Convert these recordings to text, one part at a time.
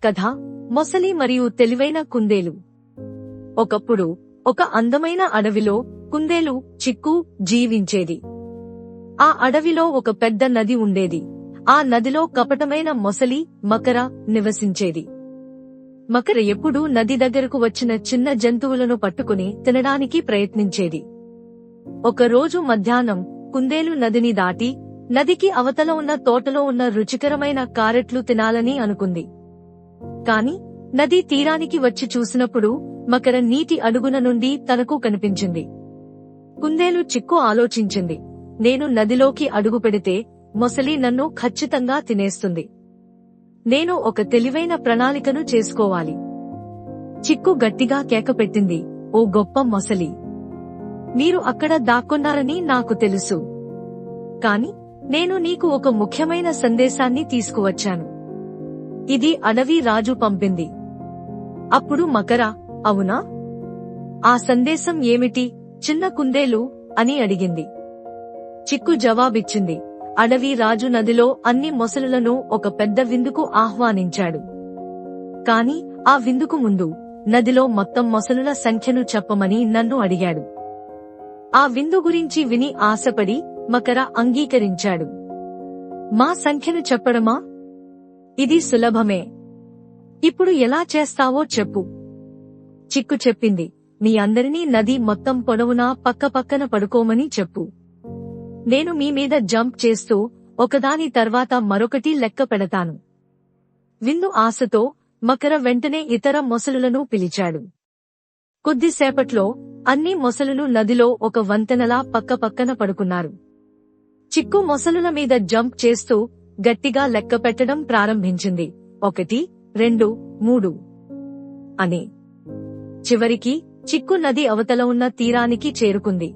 కథ మొసలి మరియు తెలివైన కుందేలు. ఒకప్పుడు ఒక అందమైన అడవిలో కుందేలు చిక్కు జీవించేది. ఆ అడవిలో ఒక పెద్ద నది ఉండేది. ఆ నదిలో కపటమైన మొసలి మకర నివసించేది. మకర ఎప్పుడూ నది దగ్గరకు వచ్చిన చిన్న జంతువులను పట్టుకుని తినడానికి ప్రయత్నించేది. ఒకరోజు మధ్యాహ్నం కుందేలు నదిని దాటి నదికి అవతల ఉన్న తోటలో ఉన్న రుచికరమైన కారెట్లు తినాలని అనుకుంది. కాని నదీ తీరానికి వచ్చి చూసినప్పుడు మకర నీటి అడుగున నుండి తనకు కనిపించింది. కుందేలు చిక్కు ఆలోచించింది, నేను నదిలోకి అడుగు పెడితే మొసలి నన్ను ఖచ్చితంగా తినేస్తుంది. నేను ఒక తెలివైన ప్రణాళికను చేసుకోవాలి. చిక్కు గట్టిగా కేకపెట్టింది, ఓ గొప్ప మొసలి, మీరు అక్కడ దాక్కున్నారని నాకు తెలుసు. కాని నేను నీకు ఒక ముఖ్యమైన సందేశాన్ని తీసుకువచ్చాను. ఇది అడవి రాజు పంపింది. అప్పుడు మకర, అవునా? ఆ సందేశం ఏమిటి చిన్న కుందేలు అని అడిగింది. చిక్కు జవాబిచ్చింది, అడవి రాజు నదిలో అన్ని మొసలులను ఒక పెద్ద విందుకు ఆహ్వానించాడు. కాని ఆ విందుకు ముందు నదిలో మొత్తం మొసలుల సంఖ్యను చెప్పమని నన్ను అడిగాడు. ఆ విందు గురించి విని ఆశపడి మకర అంగీకరించాడు. మా సంఖ్యను చెప్పడమా? ఇది సులభమే. ఇప్పుడు ఎలా చేస్తావో చెప్పు. చిక్కు చెప్పింది, మీ అందరినీ నది మొత్తం పొడవునా పక్కపక్కన పడుకోమని చెప్పు. నేను మీ మీద జంప్ చేస్తూ ఒకదాని తర్వాత మరొకటి లెక్క పెడతాను. విందు ఆశతో మకర వెంటనే ఇతర మొసలులను పిలిచాడు. కొద్దిసేపట్లో అన్ని మొసలులు నదిలో ఒక వంతెనలా పక్కపక్కన పడుకున్నారు. చిక్కు మొసలుల మీద జంప్ చేస్తూ గట్టిగా లెక్క పెట్టడం ప్రారంభించింది. 1, 2, 3 అని. చివరికి చిక్కు నది అవతల ఉన్న తీరానికి చేరుకుంది.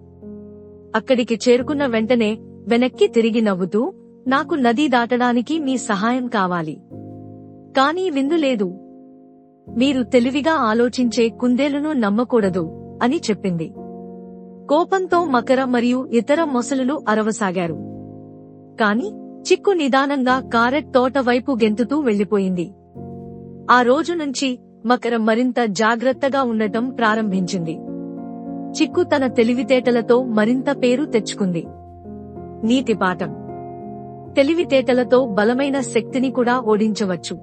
అక్కడికి చేరుకున్న వెంటనే వెనక్కి తిరిగి నవ్వుతూ, నాకు నది దాటడానికి మీ సహాయం కావాలి. కానీ విందు లేదు. మీరు తెలివిగా ఆలోచించే కుందేలును నమ్మకూడదు అని చెప్పింది. కోపంతో మకర మరియు ఇతర మొసలులు అరవసాగారు. కాని చిక్కు నిదానంగా కారెట్ తోట వైపు గెంతుతూ వెళ్లిపోయింది. ఆ రోజు నుంచి మకర మరింత జాగ్రత్తగా ఉండటం ప్రారంభించింది. చిక్కు తన తెలివితేటలతో మరింత పేరు తెచ్చుకుంది. నీతి పాఠం: తెలివితేటలతో బలమైన శక్తిని కూడా ఓడించవచ్చు.